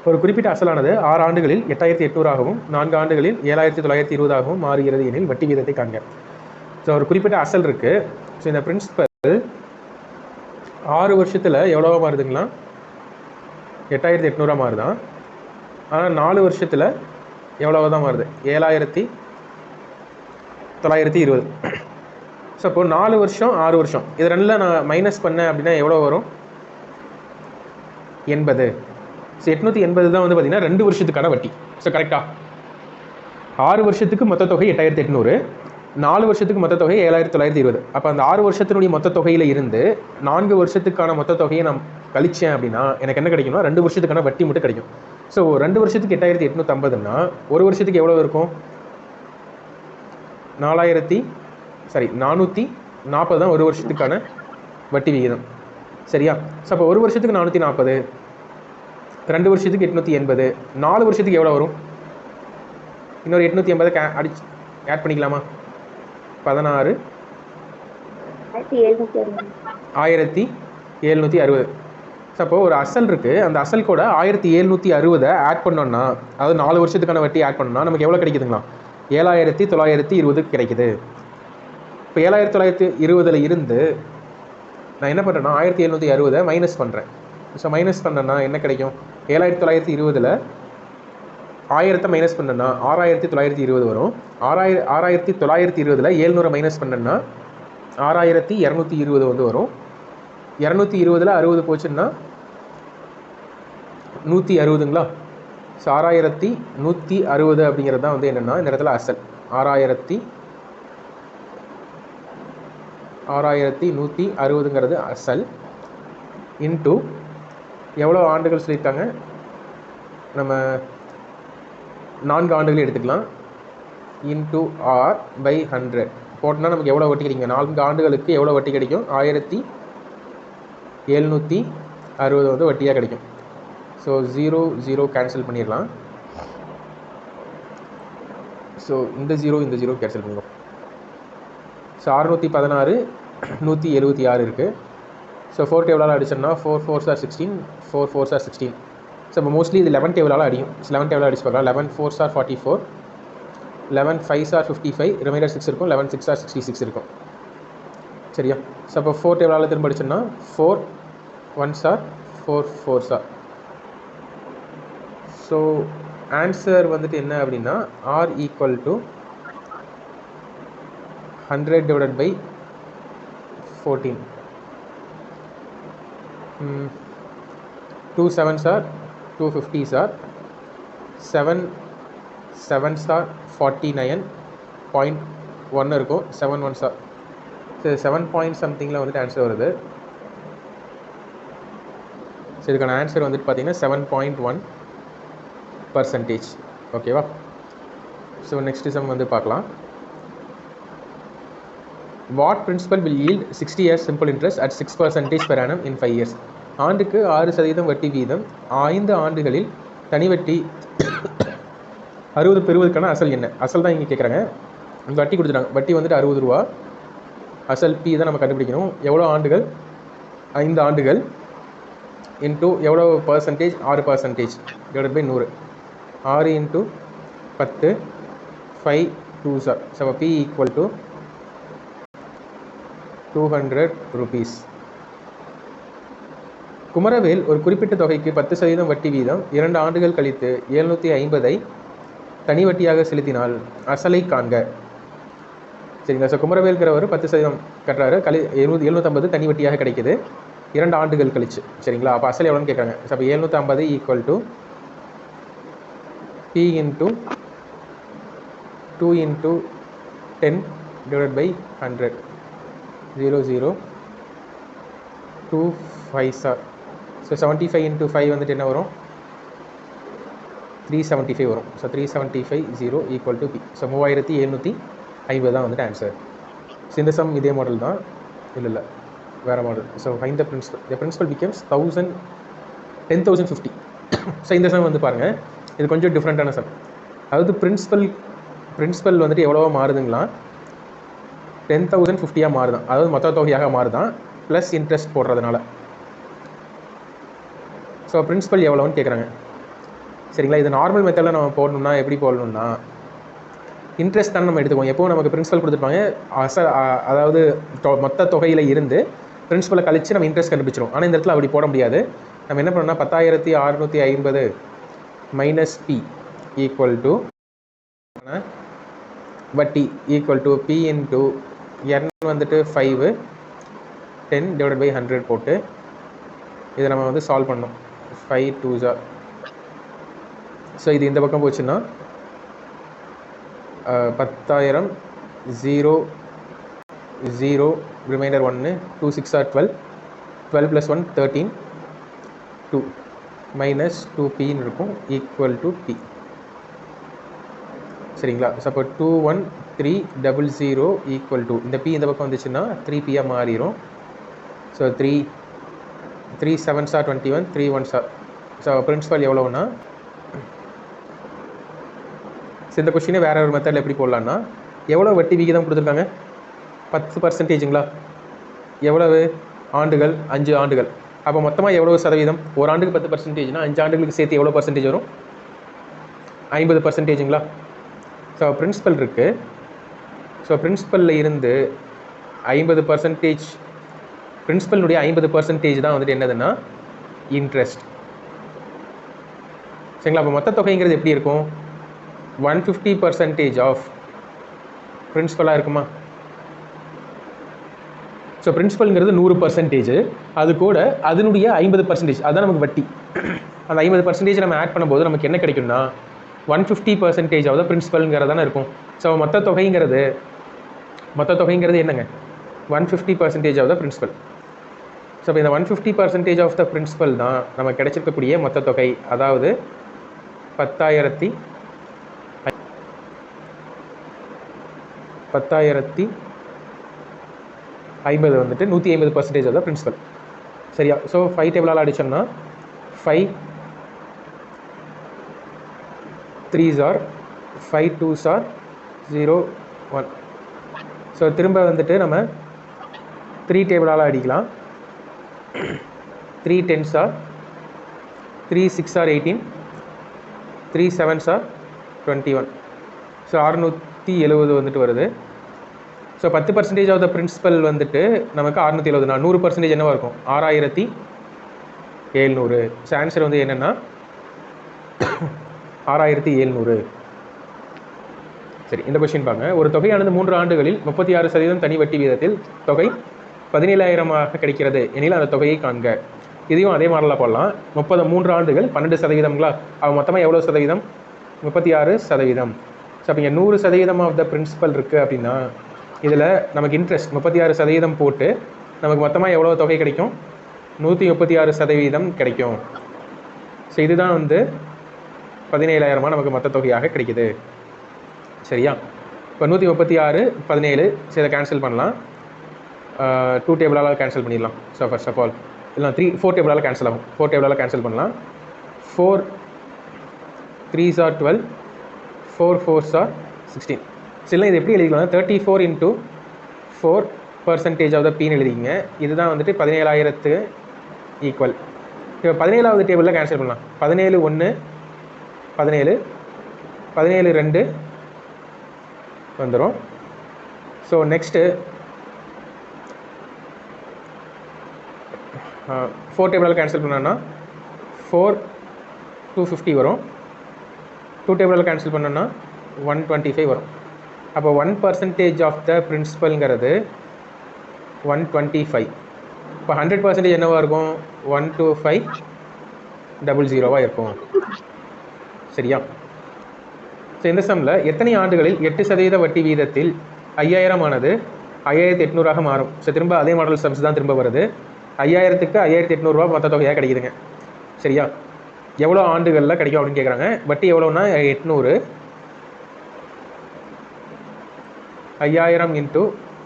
ஒரு குறிப்பிட்ட அசலானது 6 ஆண்டுகளில் 8800ஆகவும் 4 ஆண்டுகளில் 7920ஆகவும் மாறுகிறது எனில் வட்டி வீதத்தை காண்க. ஸோ ஒரு குறிப்பிட்ட அசல் இருக்குது. ஸோ இந்த பிரின்சிபல் 6 வருஷத்தில் எவ்வளோவா மாறுதுங்களா? 8800 மாறுதான். ஆனால் 4 வருஷத்தில் எவ்வளோ தான் மாறுது? 7920. ஸோ இப்போ 4 வருஷம் 6 வருஷம் இது ரெண்டில் நான் மைனஸ் பண்ணேன் அப்படின்னா எவ்வளோ வரும்? 80. ஸோ 880 தான் வந்து பார்த்தீங்கன்னா 2 வருஷத்துக்கான வட்டி. ஸோ கரெக்டாக 6 வருஷத்துக்கு மொத்த தொகை 8800, 4 வருஷத்துக்கு மொத்த தொகை 7920. அப்போ அந்த 6 வருஷத்தினுடைய மொத்த தொகையில் இருந்து 4 வருஷத்துக்கான மொத்த தொகையை நான் கழிச்சேன் அப்படின்னா எனக்கு என்ன கிடைக்கும்னா 2 வருஷத்துக்கான வட்டி மட்டும் கிடைக்கும். ஸோ 2 வருஷத்துக்கு 8850ன்னா ஒரு வருஷத்துக்கு எவ்வளோ இருக்கும்? 440 தான் ஒரு வருஷத்துக்கான வட்டி விகிதம். சரியா? ஸோ அப்போ ஒரு வருஷத்துக்கு 440, 2 வருஷத்துக்கு 880, 4 வருஷத்துக்கு எவ்வளோ வரும்? இன்னொரு 880 ஆட் பண்ணிக்கலாமா? 16 1760. ஸோ அப்போ ஒரு அசல் இருக்குது, அந்த அசல் கூட 1760 ஆட் பண்ணோன்னா, அதாவது 4 வருஷத்துக்கான வட்டி ஆட் பண்ணோன்னா நமக்கு எவ்வளோ கிடைக்குதுங்களா? 7920 கிடைக்குது. இப்போ 7920 இருந்து நான் என்ன பண்ணுறேன்னா 1760 மைனஸ் பண்ணுறேன். ஸோ மைனஸ் பண்ணேன்னா என்ன கிடைக்கும்? 7920 1000 மைனஸ் பண்ணேன்னா 6920 வரும். 6920 700 மைனஸ் பண்ணேன்னா 6220 வந்து வரும். 220 60 போச்சுன்னா 160ங்களா? ஸோ 6160 அப்படிங்கிறது தான் வந்து என்னென்னா இந்த இடத்துல அசல். 6160ங்கிறது அசல் இன்ட்டு எவ்வளோ ஆண்டுகள் சொல்லியிருக்காங்க? நம்ம 4 ஆண்டுகள் எடுத்துக்கலாம். இன்ட்டு R/100 போட்டோன்னா நமக்கு எவ்வளோ வட்டி கிடைக்கும்? 4 ஆண்டுகளுக்கு எவ்வளோ வட்டி கிடைக்கும்? 1760 வந்து வட்டியாக கிடைக்கும். ஸோ 0 கேன்சல் பண்ணிடலாம். ஸோ இந்த 0 கேன்சல் பண்ணிடும். ஸோ 616 176 இருக்குது. So 4 டேபிளால் அடிச்சோம்னா 4 4s are 16, 4 4s are 16. So இப்போ மோஸ்ட்லி இது 11 டேபிளால் அடிக்கும். 11 டேபிளால் அடிச்சு பார்க்கலாம். 11 4s are 44, 11 5s are 55, reminder 6 இருக்கும். 11 6s are 66 இருக்கும். சரியா? ஸோ அப்போ 4 டேபிளால் திரும்ப அடிச்சோம்னா 4 1s are 4 4s are. So answer வந்துட்டு என்ன அப்படின்னா R equal to 100 divided by 14. 2 7s are 250s are 7 7s are 49.1 இருக்கும். 7 1s are 7 point somethingல வந்துட்டு ஆன்சர் வருது. ஸோ இதுக்கான ஆன்சர் வந்துட்டு பார்த்தீங்கன்னா 7.1%. ஓகேவா? ஸோ நெக்ஸ்ட் சம் வந்து பார்க்கலாம். What principal will yield 60 years simple interest at 6% per annum in 5 years? ஆண்டுக்கு 6% வட்டி வீதம் 5 ஆண்டுகளில் தனி வட்டி 60 பெறுவதற்கான அசல் என்ன? அசல் தான் இங்கே கேட்குறாங்க. இங்கே வட்டி கொடுத்துட்டாங்க. வட்டி வந்துட்டு 60 ரூபா. அசல் பி தான் நம்ம கண்டுபிடிக்கணும். எவ்வளோ ஆண்டுகள்? 5 ஆண்டுகள் இன்ட்டு எவ்வளோ percentage? 6% divide by 100. 6 into 10 5 2s are. So P equal to 200 rupees. Kumaravel ஒரு குறிப்பிட்ட தொகைக்கு 10% வட்டி வீதம் 2 ஆண்டுகள் கழித்து 750 தனி வட்டியாக செலுத்தினால் அசலை காண்க. சரிங்களா? ஸோ குமரவேல்கிறவர் 10% கட்டுறாரு, 750 தனி வட்டியாக கிடைக்குது 2 ஆண்டுகள் கழிச்சு. சரிங்களா? அப்போ அசல் எவ்வளோன்னு கேட்குறாங்க. ஸோ அப்போ 750 equal to P into 2 into 10 divide by 100. 0 0 2 5s are. So 75 into 5 வந்துட்டு என்ன வரும்? 375 வரும். So 375 0 equal to P. So 3750 தான் வந்துட்டு ஆன்சர். ஸோ இந்த சம் இதே மாடல் தான். இல்லை வேறு model. So find the principal becomes 10,050. So இந்த சம் வந்து பாருங்கள், இது கொஞ்சம் டிஃப்ரெண்ட்டான சம். அதாவது பிரின்சிபல் வந்துட்டு எவ்வளவோ மாறுதுங்களா? 10,050 மாறுதான். அதாவது மொத்த தொகையாக மாறுதான் ப்ளஸ் இன்ட்ரெஸ்ட் போடுறதுனால. ஸோ பிரின்சிபல் எவ்வளோன்னு கேட்குறாங்க. சரிங்களா. இது நார்மல் மெத்தடில் நம்ம போடணும்னா எப்படி போடணும்னா, இன்ட்ரெஸ்ட் தானே நம்ம எடுத்துக்குவோம். எப்போவும் நமக்கு பிரின்சிபல் கொடுத்துருப்பாங்க, அதாவது மொத்த தொகையில் இருந்து பிரின்சிபலை கழித்து நம்ம இன்ட்ரெஸ்ட் கண்டுபிடிச்சிடும். ஆனால் இந்த இடத்துல அப்படி போட முடியாது. நம்ம என்ன பண்ணோம்னா 10,650 மைனஸ் பி ஈக்குவல் டு வட்டி equal to B into n வந்துட்டு 5 10 டிவைட் பை 100 போட்டு இதை நம்ம வந்து சால்வ் பண்ணோம். 5 2s. ஸோ இது இந்த பக்கம் போச்சுன்னா 10,000 0 0 ரிமைண்டர் 1 2 6 12 12 + 1 13 2 மைனஸ் 2pன்னு இருக்கும் ஈக்குவல் டு பி. சரிங்களா. ஸோ அப்போ 21300 ஈக்குவல் டு இந்த பி இந்த பக்கம் வந்துச்சுன்னா 3pயாக மாறிடும். So 3 7s 21 3 1s. So principal எவ்வளோன்னா, இந்த கொஸ்டினை வேற ஒரு மெத்தடில் எப்படி போடலான்னா, எவ்வளோ வட்டி விகிதம் கொடுத்துருக்காங்க? 10%ங்களா? எவ்வளவு ஆண்டுகள்? 5 ஆண்டுகள். அப்போ மொத்தமாக எவ்வளோ சதவீதம்? ஒரு ஆண்டுக்கு 10%னா 5 ஆண்டுகளுக்கு சேர்த்து எவ்வளோ பர்சன்டேஜ் வரும்? 50%ங்களா? ஸோ பிரின்சிபல் இருக்குது. ஸோ பிரின்சிபலில் இருந்து 50%, பிரின்சிபலினுடைய 50% தான் வந்துட்டு என்னதுன்னா இன்ட்ரெஸ்ட். சரிங்களா. அப்போ மொத்த தொகைங்கிறது எப்படி இருக்கும்? 150% ஆஃப் பிரின்சிபலாக இருக்குமா? ஸோ பிரின்சிபல்ங்கிறது 100%, அது கூட அதனுடைய 50%, அதுதான் நமக்கு வட்டி. அந்த 50% நம்ம ஆட் பண்ணும்போது நமக்கு என்ன கிடைக்கும்னா 150% ஆஃப் த பிரின்சிபல்ங்கிறது தானே இருக்கும். ஸோ மொத்த தொகைங்கிறது என்னங்க? 150% ஆஃப் த பிரின்சிபல். ஸோ இப்போ இந்த 150% ஆஃப் த பிரின்சிபல் தான் நமக்கு கிடைச்சிருக்கக்கூடிய மொத்த தொகை. அதாவது 10,050 வந்துட்டு 150% ஆஃப் த பிரின்சிபல். சரியா. So 5 டேபிளால் அடிச்சோம்னா 5 3s are 5 2s are 0 1. So திரும்ப வந்துட்டு நம்ம 3 டேபிளால் அடிக்கலாம். 3 10s are 3 6 are 18 3 7s are 21. So 670 வந்துட்டு வருது. ஸோ 10% ஆஃப் த பிரின்சிபல் வந்துட்டு நமக்கு 670. 100% என்னவாக இருக்கும்? 6,700. ஸோ ஆன்சர் வந்து என்னென்னா 6,700. சரி, இந்த கொஸ்டின் பாருங்க. ஒரு தொகையானது 3 ஆண்டுகளில் 36% தனி வட்டி வீதத்தில் தொகை 17,000 கிடைக்கிறது எனில் அந்த தொகையை காண்க. இதையும் அதே மாடலாக போடலாம். 3 ஆண்டுகள் 12%ங்களா? அவன் மொத்தமாக எவ்வளோ சதவீதம்? 36%. ஸோ அப்போ இங்கே 100% ஆஃப் த பிரின்சிபல் இருக்குது அப்படின்னா இதில் நமக்கு இன்ட்ரெஸ்ட் 36% போட்டு நமக்கு மொத்தமாக எவ்வளோ தொகை கிடைக்கும்? 136% கிடைக்கும். ஸோ இதுதான் வந்து 17,000 நமக்கு மொத்த தொகையாக கிடைக்குது. சரியா. இப்போ 136 17. ஸோ இதை கேன்சல் பண்ணலாம். 2 டேபிளால் கேன்சல் பண்ணிடலாம். ஸோ ஃபர்ஸ்ட் ஆஃப் ஆல் இல்லை 4 டேபிளால் கேன்சல் ஆகும். 4 டேபிளால் கேன்சல் பண்ணலாம். 4 3s are 12 4 4s are 16. சில இது எப்படி எழுதிக்கலாம்? 34 × 4% ஆஃப் த பின்னு எழுதிங்க. இதுதான் வந்துட்டு 17,000 ஈக்குவல். இப்போ 17வது டேபிளில் கேன்சல் பண்ணலாம். 17 1 17 17 2 வந்துடும். ஸோ நெக்ஸ்ட்டு 4 டேபிளால் கேன்சல் பண்ணோன்னா 4 250 வரும். 2 டேபிளால் கேன்சல் பண்ணோன்னா 125 வரும். அப்போ 1% ஆஃப் த பிரின்சிபல்ங்கிறது 125. இப்போ 100% என்னவாக இருக்கும்? 12500 இருக்கும். சரியா. ஸோ இந்த சம்மில் எத்தனை ஆண்டுகளில் 8% வட்டி வீதத்தில் 5,000 ஆனது 5,800 மாறும்? ஸோ திரும்ப அதே மாடல் சம்ஸ் தான் திரும்ப வருது. 5,000க்கு 5,800 மொத்த தொகையாக கிடைக்குதுங்க. சரியா. எவ்வளோ ஆண்டுகளில் கிடைக்கும் அப்படின்னு கேட்குறாங்க. வட்டி எவ்வளோன்னா 800. 5,000 இன்ட்டு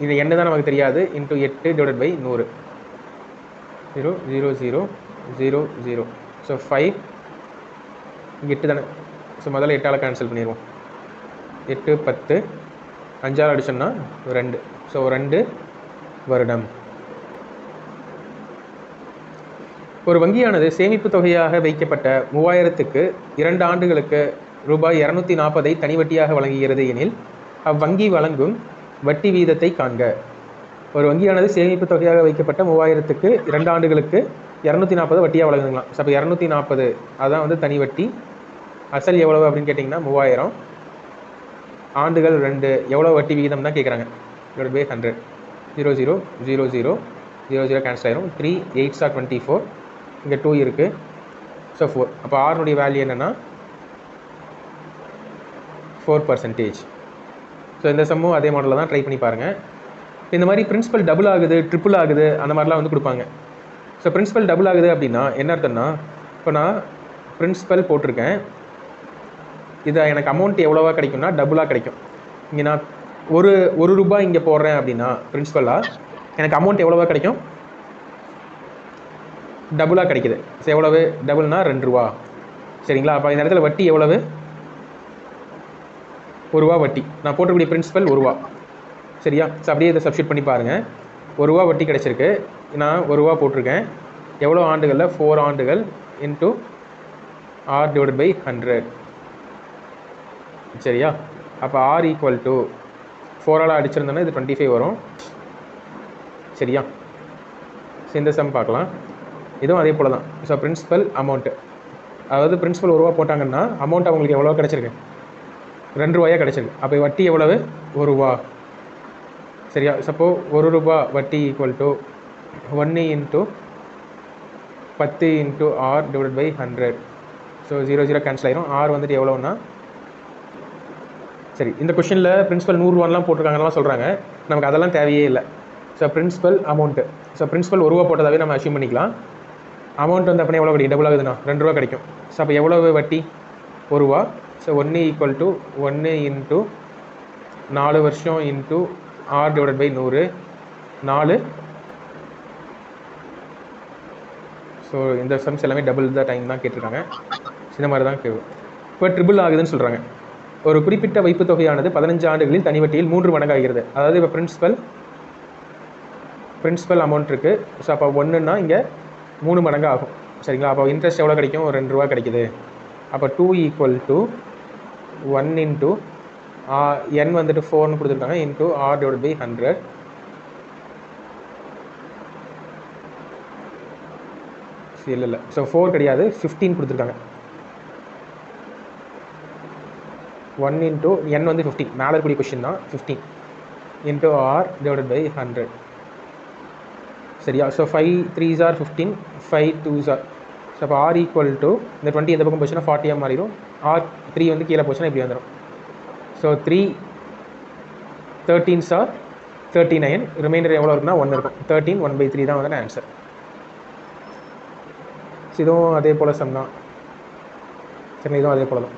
இது என்ன தான் நமக்கு தெரியாது, இன்ட்டு 8 டிவைட் பை 100 0 0 0 0 0. ஸோ 5 8 தானே. ஸோ முதல்ல 8ஆல் கேன்சல் பண்ணிடுவோம். 8 10 5ஆல் அடிச்சோம்னா 2. ஸோ 2 வருடம். ஒரு வங்கியானது சேமிப்பு தொகையாக வைக்கப்பட்ட 3000க்கு 2 ஆண்டுகளுக்கு ரூபாய் 240 தனி வட்டியாக வழங்குகிறது எனில் அவ்வங்கி வழங்கும் வட்டி வீதத்தை காண்க. ஒரு வங்கியானது சேமிப்பு தொகையாக வைக்கப்பட்ட 3000க்கு 2 ஆண்டுகளுக்கு 240 வட்டியாக வழங்குங்களாம். அப்போ 240 அதான் வந்து தனி வட்டி. அசல் எவ்வளவு அப்படின்னு கேட்டிங்கன்னா 3000, ஆண்டுகள் 2, எவ்வளோ வட்டி விகிதம் தான் கேட்குறாங்க. Divide by 100. 0 0 0 0 0 0 கேன்சல் ஆயிரும். 3 8s are 24, இங்கே 2 இருக்குது. ஸோ 4. அப்போ ஆறுனுடைய வேல்யூ என்னென்னா 4%. ஸோ இந்த சம்மும் அதே மாடலில் தான் ட்ரை பண்ணி பாருங்கள். இந்த மாதிரி பிரின்சிபல் டபுள் ஆகுது, ட்ரிபிள் ஆகுது, அந்த மாதிரிலாம் வந்து கொடுப்பாங்க. ஸோ பிரின்சிபல் டபுள் ஆகுது அப்படின்னா என்ன அர்த்தம்னா, இப்போ நான் பிரின்சிபல் போட்டிருக்கேன், இதை எனக்கு அமௌண்ட் எவ்வளோவா கிடைக்கும்னா டபுளாக கிடைக்கும். இங்கே நான் ஒரு ரூபாய் இங்கே போடுறேன் அப்படின்னா பிரின்சிபலாக எனக்கு அமௌண்ட் எவ்வளோவா கிடைக்கும், டபுளாக கிடைக்குது. ஸோ எவ்வளவு டபுள்னா 2 ரூபா. சரிங்களா? அப்போ இந்த இடத்துல வட்டி எவ்வளவு, 1 ரூபா வட்டி. நான் போட்டக்கூடிய பிரின்சிபல் 1 ரூபா. சரியா? ஸோ அப்படியே இதை சப்ஸ்டியூட் பண்ணி பாருங்கள். 1 ரூபா வட்டி கிடச்சிருக்கு. நான் 1 ரூபா போட்டிருக்கேன். எவ்வளோ ஆண்டுகளில் 4 ஆண்டுகள் இன்ட்டு ஆர் டிவைட் பை 100. சரியா? அப்போ ஆர் ஈக்குவல் டு 4ஆல் அடிச்சிருந்தோன்னா இது 25 வரும். சரியா? ஸோ இந்த சம் பார்க்கலாம். இதுவும் அதே போல் தான். ஸோ பிரின்சிபல் அமௌண்ட்டு, அதாவது பிரின்சிபல் 1 ரூபா போட்டாங்கன்னா அமௌண்ட் அவங்களுக்கு எவ்வளோ கிடச்சிருக்கு, 2 ரூபாயாக கிடச்சிருக்கு. அப்போ வட்டி எவ்வளவு, 1 ரூபா. சரியா? சப்போ 1 ரூபா வட்டி equal to 1 into 10 into R divide by 100. So 0 0 cancel ஆயிரும். ஆர் வந்துட்டு எவ்வளோன்னா, சரி இந்த கொஷனில் பிரின்சிபல் 100 ரூபான்லாம் போட்டிருக்காங்கலாம் சொல்கிறாங்க. நமக்கு அதெல்லாம் தேவையே இல்லை. So principal amount, so principal 1 ரூபா போட்டதாகவே நம்ம அஷ்யூம் பண்ணிக்கலாம். அமௌண்ட் வந்து அப்படின்னா எவ்வளோ கிடைக்கும், டபுள் ஆகுதுன்னா 2 ரூபா கிடைக்கும். ஸோ அப்போ எவ்வளவு வட்டி, 1 ரூபா. ஸோ 1 ஈக்குவல் டு 1 இன்ட்டு 4 வருஷம் into R divide by 100, 4. So இந்த சம்ஸ் எல்லாமே டபுள் தான் டைம் தான் கேட்டிருக்காங்க. இந்த மாதிரி தான் கேட்கும். இப்போ ட்ரிபிள் ஆகுதுன்னு சொல்கிறாங்க. ஒரு குறிப்பிட்ட வைப்பு தொகையானது 15 ஆண்டுகளில் தனி வட்டியில் 3 மடங்காகிறது. அதாவது இப்போ பிரின்சிபல் அமௌண்ட் இருக்குது. ஸோ அப்போ 1ன்னா இங்கே 3 மடங்கு ஆகும். சரிங்களா? அப்போ இன்ட்ரெஸ்ட் எவ்வளோ கிடைக்கும், 2 ரூபா கிடைக்குது. அப்போ 2 ஈக்குவல் டு 1 இன்ட்டு n வந்துட்டு 4ன்னு கொடுத்துருக்காங்க, இன்ட்டு ஆர் டிவைட் பை 100. இல்லை ஸோ 4 கிடையாது, 15 கொடுத்துருக்காங்க. 1 இன்ட்டு n வந்து 15, மேலே இருக்கக்கூடிய கொஷின் தான். 15 இன்ட்டு ஆர் டிவைட் பை 100. சரியா? So 5 3s are 15, 5 2s are. So அப்போ ஆர் ஈக்குவல் டு இந்த 20 எந்த பக்கம் போச்சுன்னா 40 மாறிடும். ஆர் 3 வந்து கீழே போச்சுன்னா இப்படி வந்துடும். So 3 13s are 39. ரிமைண்டர் எவ்வளோ இருக்குன்னா 1 இருக்கும். 13 1/3 தான் வந்து ஆன்சர். இதுவும் அதே போல் சம் தான். சரி, இதுவும் அதே போல் தான்.